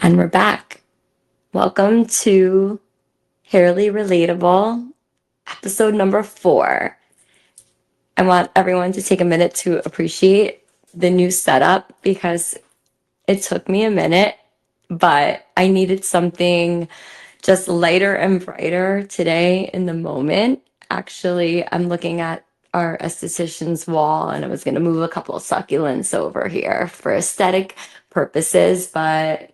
And we're back. Welcome to Hairly Relatable, episode number 4. I want everyone to take a minute to appreciate the new setup because it took me a minute, but I needed something just lighter and brighter today in the moment. Actually, I'm looking at our esthetician's wall and I was going to move a couple of succulents over here for aesthetic purposes, but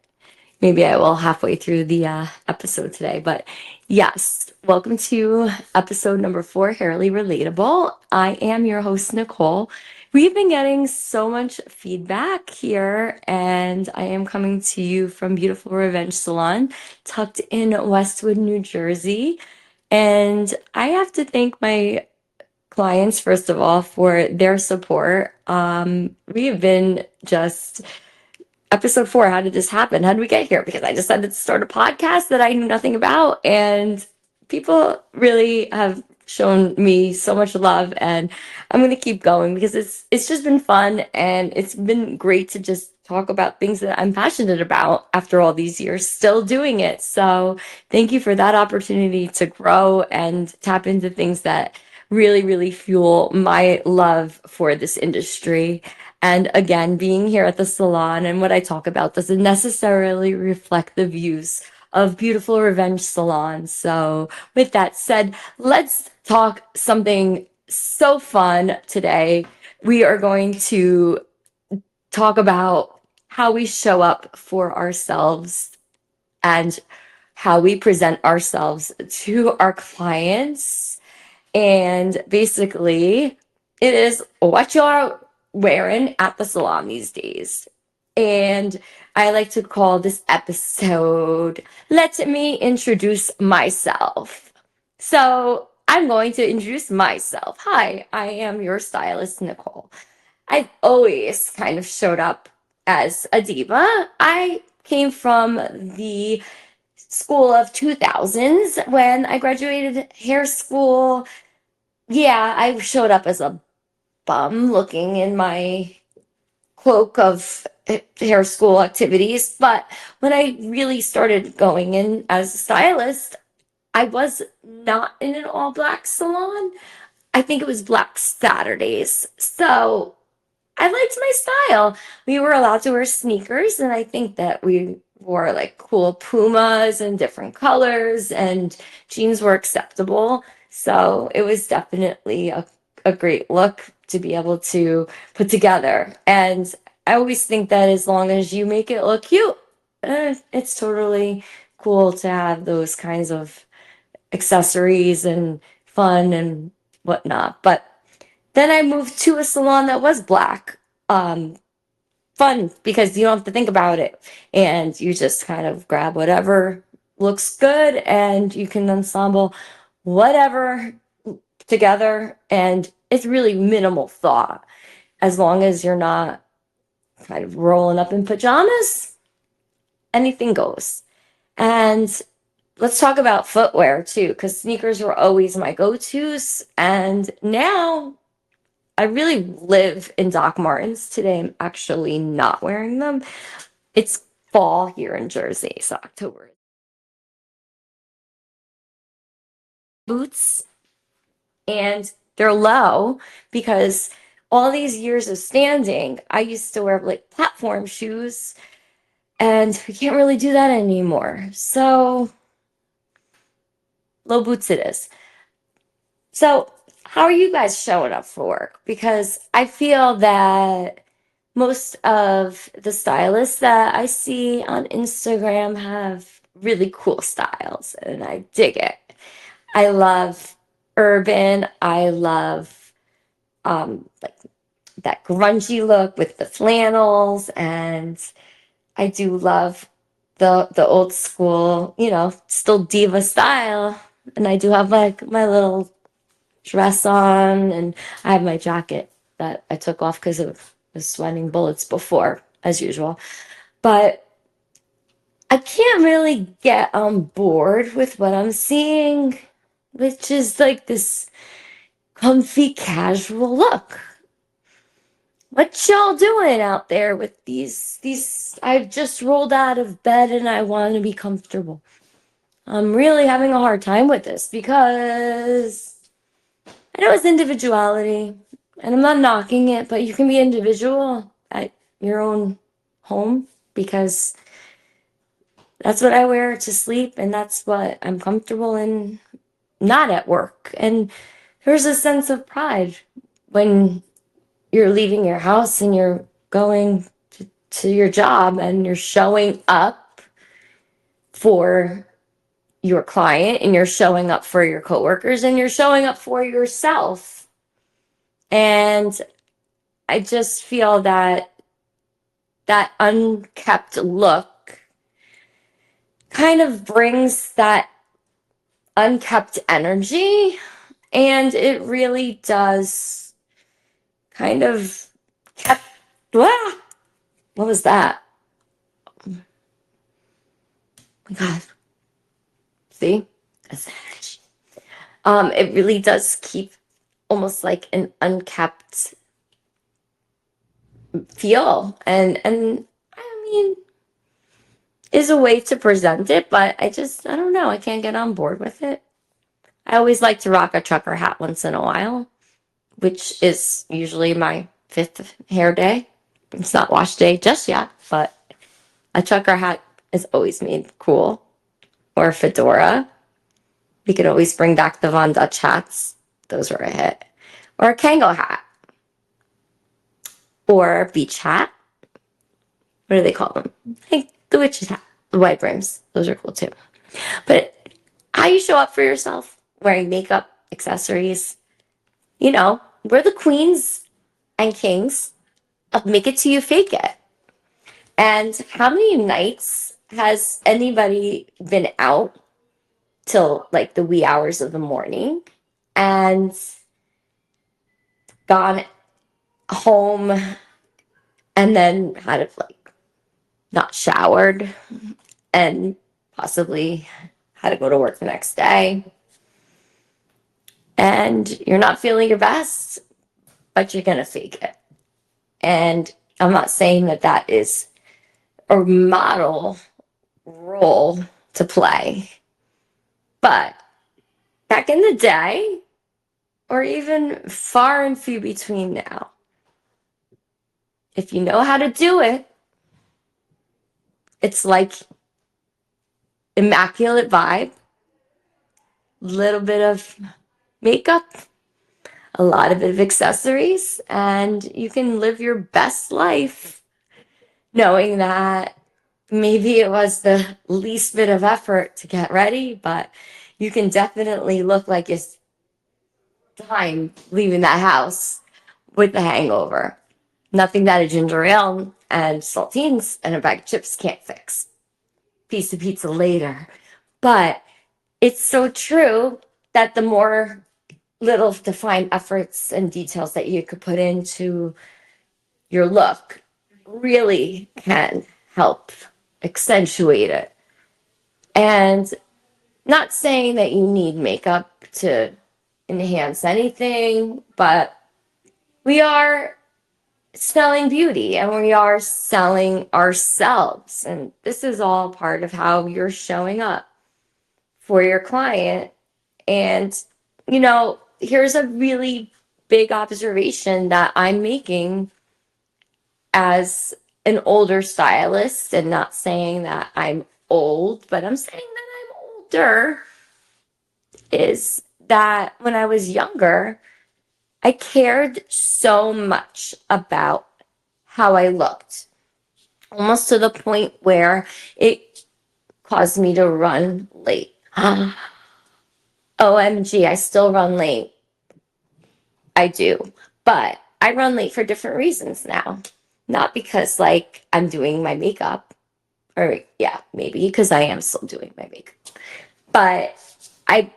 maybe I will halfway through the episode today. But yes, welcome to episode number 4, Hairly Relatable. I am your host, Nicole. We've been getting so much feedback here, and I am coming to you from beautiful Revenge Salon, tucked in Westwood, New Jersey. And I have to thank my clients, first of all, for their support. We have been just episode 4, how did this happen? How did we get here? Because I decided to start a podcast that I knew nothing about, and people really have shown me so much love, and I'm going to keep going because it's just been fun, and it's been great to just talk about things that I'm passionate about after all these years, still doing it. So thank you for that opportunity to grow and tap into things that really, really fuel my love for this industry. And again, being here at the salon and what I talk about doesn't necessarily reflect the views of beautiful Revenge Salon. So, with that said, let's talk something so fun today. We are going to talk about how we show up for ourselves and how we present ourselves to our clients. And basically, it is what you're wearing at the salon these days. And I like to call this episode, Let Me Introduce Myself. So I'm going to introduce myself. Hi, I am your stylist, Nicole. I've always kind of showed up as a diva. I came from the school of 2000s when I graduated hair school. Yeah, I showed up as a bum looking in my cloak of hair school activities. But when I really started going in as a stylist, I was not in an all black salon. I think it was Black Saturdays. So I liked my style. We were allowed to wear sneakers, and I think that we wore like cool Pumas and different colors, and jeans were acceptable. So it was definitely a great look to be able to put together. And I always think that as long as you make it look cute, it's totally cool to have those kinds of accessories and fun and whatnot. But then I moved to a salon that was black. Um, Fun because you don't have to think about it and you just kind of grab whatever looks good and you can ensemble whatever together. And it's really minimal thought as long as you're not kind of rolling up in pajamas, anything goes. And let's talk about footwear too, because sneakers were always my go-tos. And now I really live in Doc Martens. Today I'm actually not wearing them. It's fall here in Jersey, so October. Boots, and they're low because all these years of standing, I used to wear like platform shoes, and we can't really do that anymore. So low boots it is. So how are you guys showing up for work? Because I feel that most of the stylists that I see on Instagram have really cool styles, and I dig it. I love urban. I love like that grungy look with the flannels, and I do love the old school, still diva style. And I do have like my little dress on, and I have my jacket that I took off because of the sweating bullets before, as usual. But I can't really get on board with what I'm seeing, which is like this comfy casual look. What y'all doing out there with these I've just rolled out of bed and I want to be comfortable. I'm really having a hard time with this because I know it's individuality and I'm not knocking it, but you can be individual at your own home because that's what I wear to sleep and that's what I'm comfortable in, not at work. And there's a sense of pride when you're leaving your house and you're going to your job and you're showing up for your client and you're showing up for your coworkers and you're showing up for yourself. And I just feel that that unkept look kind of brings that unkept energy, and it really does kind of kept, what was that? Oh my God. See? That's energy. It really does keep almost like an unkept feel. And I mean, is a way to present it, but I don't know. I can't get on board with it. I always like to rock a trucker hat once in a while, which is usually my fifth hair day. It's not wash day just yet, but a trucker hat is always made cool. Or a fedora. We could always bring back the Von Dutch hats. Those were a hit. Or a Kango hat. Or a beach hat. What do they call them? Like the witch's hat. The white brims. Those are cool too. But how you show up for yourself, wearing makeup, accessories, we're the queens and kings of make it till you fake it. And how many nights has anybody been out till like the wee hours of the morning and gone home and then had it like not showered and possibly had to go to work the next day and you're not feeling your best, but you're going to fake it. And I'm not saying that that is a model role to play, but back in the day, or even far and few between now, if you know how to do it, it's like immaculate vibe, little bit of makeup, a lot of bit of accessories, and you can live your best life knowing that maybe it was the least bit of effort to get ready, but you can definitely look like it's time leaving that house with the hangover. Nothing that a ginger ale and saltines and a bag of chips can't fix. Piece of pizza later. But it's so true that the more little defined efforts and details that you could put into your look really can help accentuate it. And not saying that you need makeup to enhance anything, but we are selling beauty and we are selling ourselves. And this is all part of how you're showing up for your client. And, here's a really big observation that I'm making as an older stylist, and not saying that I'm old, but I'm saying that I'm older, is that when I was younger, I cared so much about how I looked, almost to the point where it caused me to run late. OMG, I still run late. I do. But I run late for different reasons now. Not because like I'm doing my makeup, or yeah, maybe because I am still doing my makeup. But I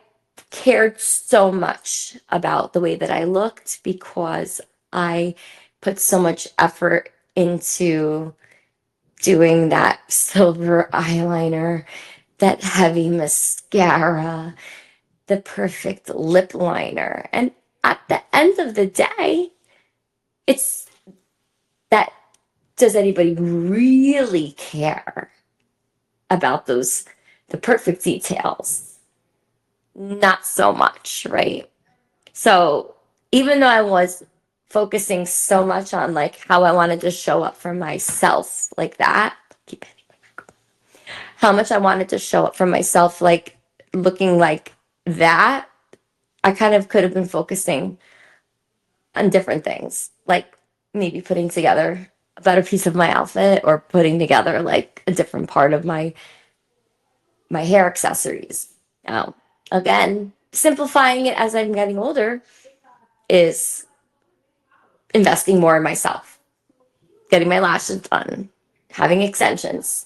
cared so much about the way that I looked because I put so much effort into doing that silver eyeliner, that heavy mascara, the perfect lip liner. And at the end of the day, it's does anybody really care about the perfect details? Not so much, right? So even though I was focusing so much on like how I wanted to show up for myself like that, how much I wanted to show up for myself, like looking like that, I kind of could have been focusing on different things, like maybe putting together a better piece of my outfit or putting together like a different part of my hair accessories. Now, again, simplifying it as I'm getting older is investing more in myself, getting my lashes done, having extensions,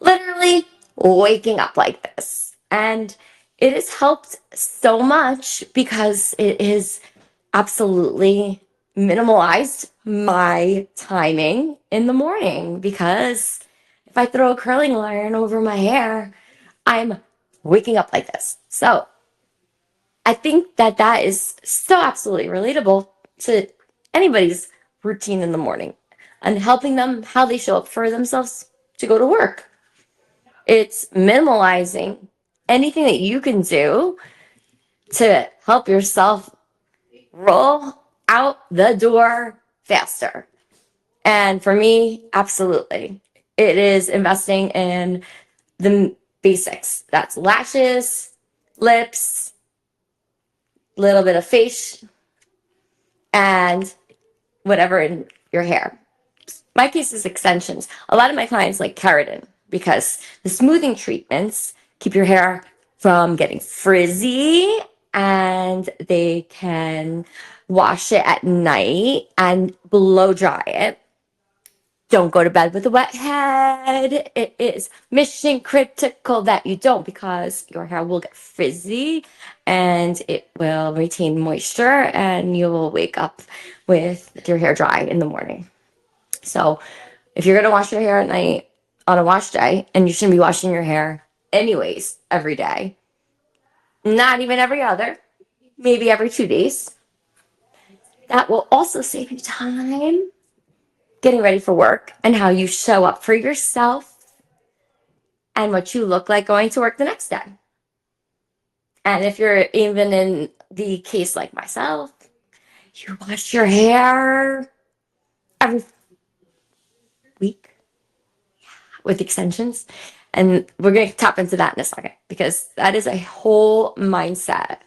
literally waking up like this. And it has helped so much because it is absolutely minimalized my timing in the morning. Because if I throw a curling iron over my hair, I'm waking up like this. So I think that that is so absolutely relatable to anybody's routine in the morning and helping them how they show up for themselves to go to work. It's minimalizing anything that you can do to help yourself roll out the door faster. And for me, absolutely. It is investing in the basics. That's lashes, lips, little bit of face, and whatever in your hair. My case is extensions. A lot of my clients like keratin because the smoothing treatments keep your hair from getting frizzy, and they can wash it at night and blow dry it. Don't go to bed with a wet head. It is mission critical that you don't, because your hair will get frizzy and it will retain moisture and you will wake up with your hair dry in the morning. So if you're going to wash your hair at night on a wash day, and you shouldn't be washing your hair anyways every day, not even every other, maybe every 2 days, that will also save you time getting ready for work and how you show up for yourself and what you look like going to work the next day. And if you're even in the case like myself, you wash your hair every week with extensions. And we're going to tap into that in a second, because that is a whole mindset.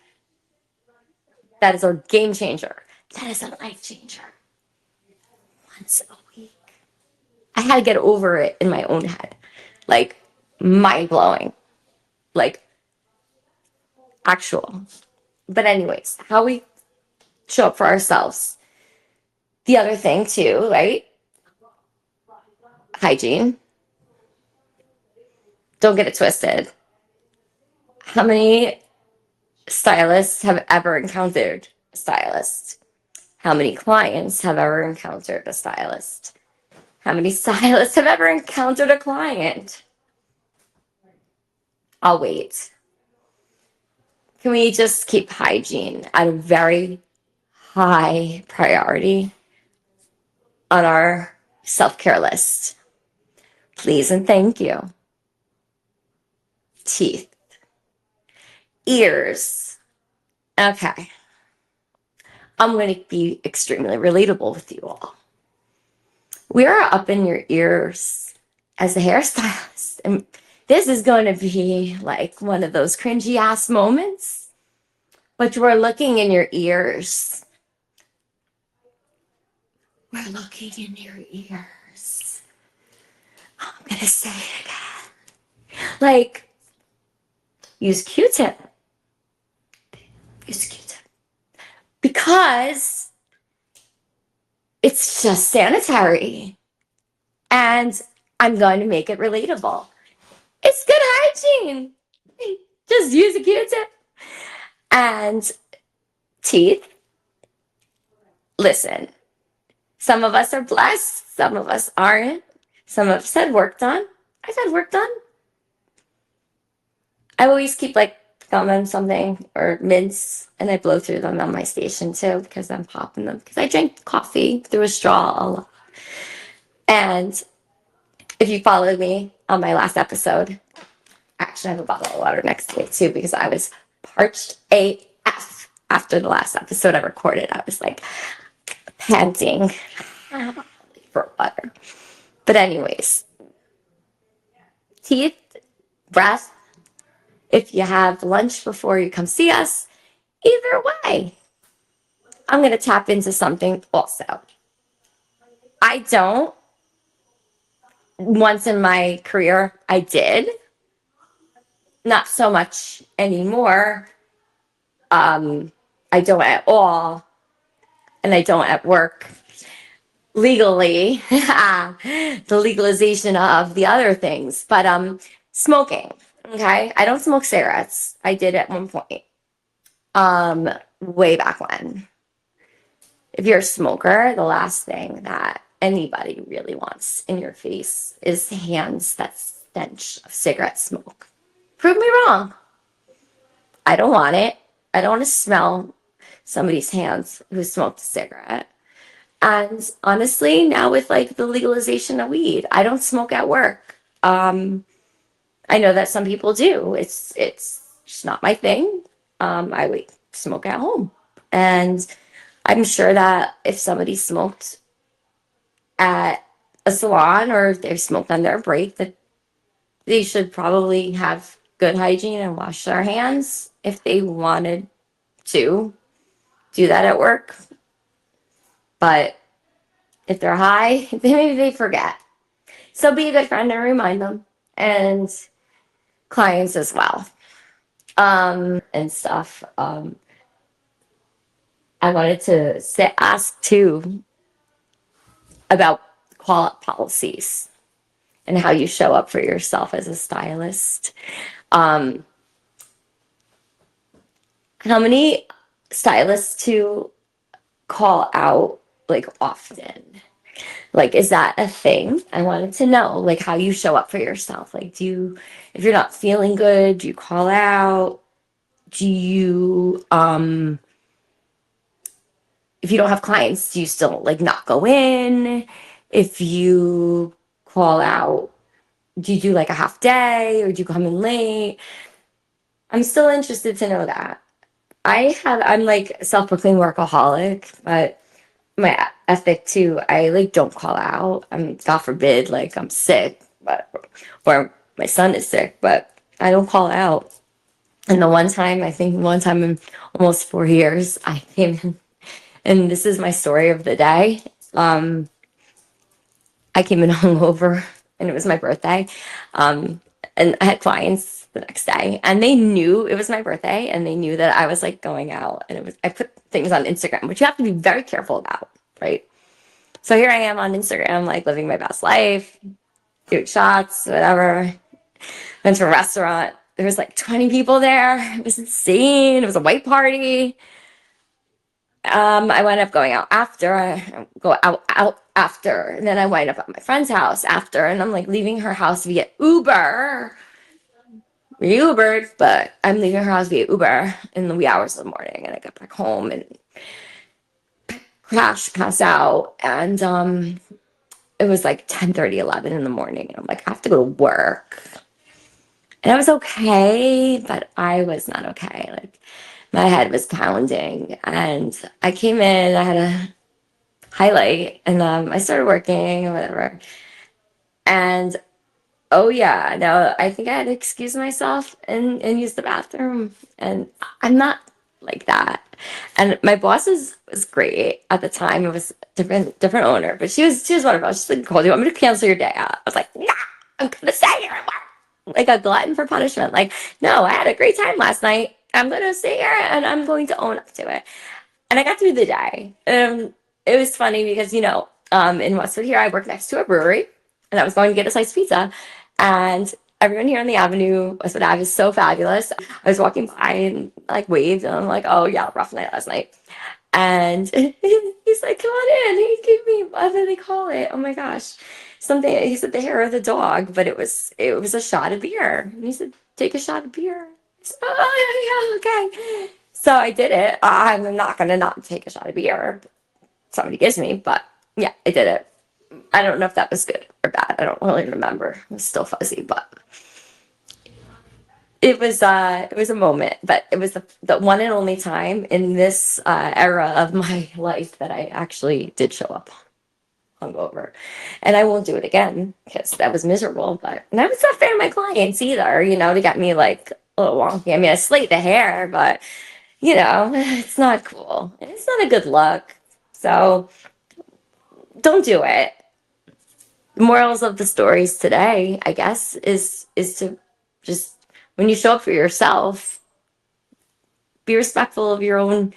That is a game changer. That is a life changer. Once a week. I had to get over it in my own head. Like, mind blowing. Like, actual. But, anyways, how we show up for ourselves. The other thing, too, right? Hygiene. Don't get it twisted. How many stylists have ever encountered a stylist? How many clients have ever encountered a stylist? How many stylists have ever encountered a client? I'll wait. Can we just keep hygiene at a very high priority on our self-care list? Please and thank you. Teeth. Ears. Okay. I'm going to be extremely relatable with you all. We are up in your ears as a hairstylist. And this is going to be like one of those cringy ass moments, but you are looking in your ears. We're looking in your ears. I'm going to say it again. Like, use Q-tip. Use Q-tip. Because it's just sanitary. And I'm going to make it relatable. It's good hygiene. Just use a Q-tip. And teeth. Listen, some of us are blessed. Some of us aren't. Some of us had work done. I've had work done. I always keep like gum and something or mints, and I blow through them on my station too, because I'm popping them. Because I drink coffee through a straw a lot. And if you followed me on my last episode, actually I have a bottle of water next to me too, because I was parched AF after the last episode I recorded. I was like panting for water. But anyways, teeth, breath, if you have lunch before you come see us, either way, I'm going to tap into something also. I don't. Once in my career, I did. Not so much anymore. I don't at all. And I don't at work legally. The legalization of the other things. But smoking. Okay. I don't smoke cigarettes. I did at one point. Way back when. If you're a smoker, the last thing that anybody really wants in your face is hands that stench of cigarette smoke. Prove me wrong. I don't want it. I don't want to smell somebody's hands who smoked a cigarette. And honestly, now with like the legalization of weed, I don't smoke at work. I know that some people do. It's just not my thing. I smoke at home. And I'm sure that if somebody smoked at a salon or if they smoked on their break, that they should probably have good hygiene and wash their hands if they wanted to do that at work. But if they're high, maybe they forget. So be a good friend and remind them, and clients as well, and stuff. I wanted to ask too about call-up policies and how you show up for yourself as a stylist. Um, how many stylists to call out like often? Like, is that a thing? I wanted to know, like, how you show up for yourself. Like, if you're not feeling good, do you call out? Do you, if you don't have clients, do you still like not go in? If you call out, do you do like a half day or do you come in late? I'm still interested to know that. I'm like a self-proclaimed workaholic, but my ethic too, I like don't call out. God forbid, like I'm sick, but or my son is sick, but I don't call out. And I think one time in almost 4 years, I came in, and this is my story of the day. I came in hungover, and it was my birthday. Um, and I had clients the next day, and they knew it was my birthday, and they knew that I was like going out, and I put things on Instagram, which you have to be very careful about, right? So here I am on Instagram, like living my best life, doing shots, whatever. Went to a restaurant. There was like 20 people there. It was insane. It was a white party. I wound up going out after. I go out after, and then I wind up at my friend's house after, and I'm like leaving her house via Uber. We Ubered, but I'm leaving her house via Uber in the wee hours of the morning, and I got back home and pass out, and it was like 10:30, 11 in the morning, and I'm like, I have to go to work. And I was okay, but I was not okay. Like my head was pounding, and I came in, I had a highlight, and I started working or whatever. And oh yeah, no, I think I had to excuse myself and use the bathroom. And I'm not like that. And my boss was great at the time. It was different owner, but she was wonderful. She's like, Nicole, do you want me to cancel your day out? I was like, nah, I'm gonna stay here and work. Like a glutton for punishment. Like, no, I had a great time last night. I'm gonna stay here and I'm going to own up to it. And I got through the day. It was funny because, in Westwood here, I work next to a brewery, and I was going to get a slice of pizza. And everyone here on the avenue, Westwood Ave, is so fabulous. I was walking by and like waved, and I'm like, oh yeah, rough night last night. And he's like, come on in. He gave me, what do they call it? Oh my gosh. Something, he said the hair of the dog, but it was a shot of beer. And he said, take a shot of beer. I said, oh yeah, okay. So I did it. I'm not gonna not take a shot of beer. Somebody gives me, but yeah, I did it. I don't know if that was good or bad. I don't really remember. It was still fuzzy, but it was a moment. But it was the one and only time in this era of my life that I actually did show up hungover, and I won't do it again because that was miserable. But and that was not fair to my clients either. You know, to get me like a little wonky. I mean, I slayed the hair, but you know, it's not cool. And it's not a good look. So don't do it. Morals of the stories today, I guess, is to just when you show up for yourself, be respectful of your own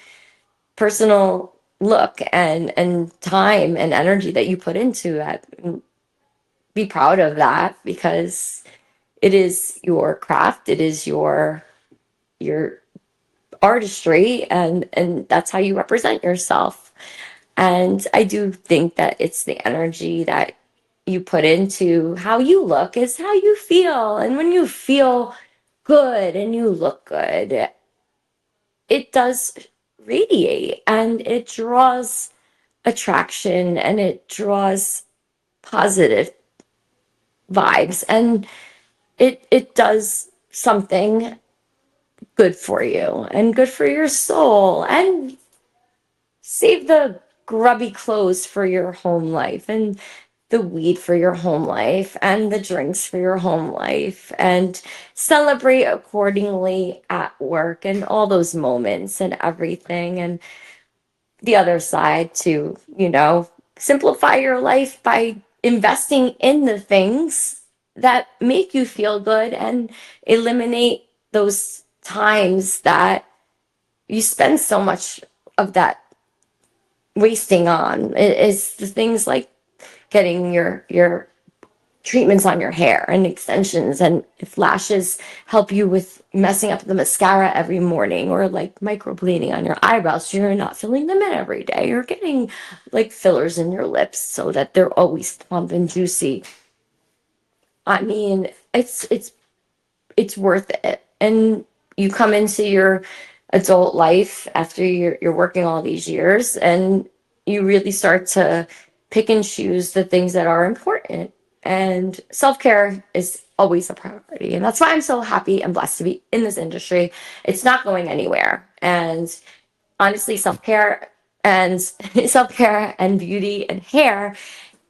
personal look and time and energy that you put into that. Be proud of that because it is your craft, it is your artistry, and that's how you represent yourself. And I do think that it's the energy that you put into how you look is how you feel. And when you feel good and you look good, it does radiate and it draws attraction and it draws positive vibes and it does something good for you and good for your soul. And save the grubby clothes for your home life and the weed for your home life and the drinks for your home life and celebrate accordingly at work and all those moments and everything. And the other side to, you know, simplify your life by investing in the things that make you feel good and eliminate those times that you spend so much of that wasting on. It is the things like getting your treatments on your hair and extensions, and if lashes help you with messing up the mascara every morning, or like microblading on your eyebrows so you're not filling them in every day, or getting like fillers in your lips so that they're always plump and juicy. I mean, it's worth it. And you come into your adult life after you're working all these years, and you really start to pick and choose the things that are important. And self-care is always a priority. And that's why I'm so happy and blessed to be in this industry. It's not going anywhere. And honestly, self-care and self-care and beauty and hair,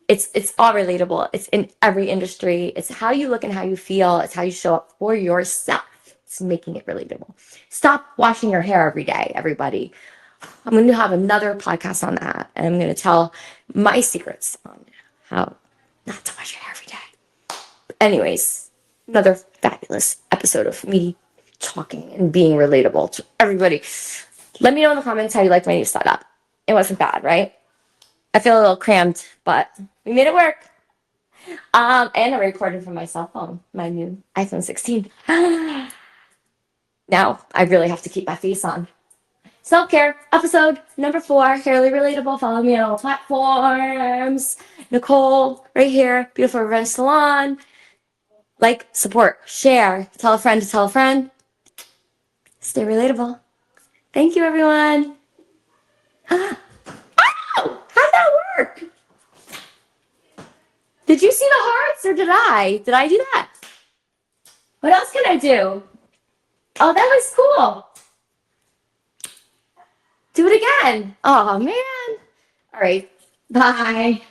it's all relatable. It's in every industry. It's how you look and how you feel. It's how you show up for yourself. It's making it relatable. Stop washing your hair every day, everybody. I'm going to have another podcast on that, and I'm going to tell my secrets on how not to wash your hair every day. Anyways, another fabulous episode of me talking and being relatable to everybody. Let me know in the comments how you liked my new setup. It wasn't bad, right? I feel a little crammed, but we made it work. And I recorded from my cell phone, my new iPhone 16. Now I really have to keep my face on. Self-care, episode number 4, Hairly Relatable. Follow me on all platforms. Nicole, right here, Beautiful Revenge Salon. Like, support, share, tell a friend to tell a friend. Stay relatable. Thank you, everyone. Oh, how'd that work? Did you see the hearts or did I? Did I do that? What else can I do? Oh, that was cool. Do it again. Oh, man. All right. Bye.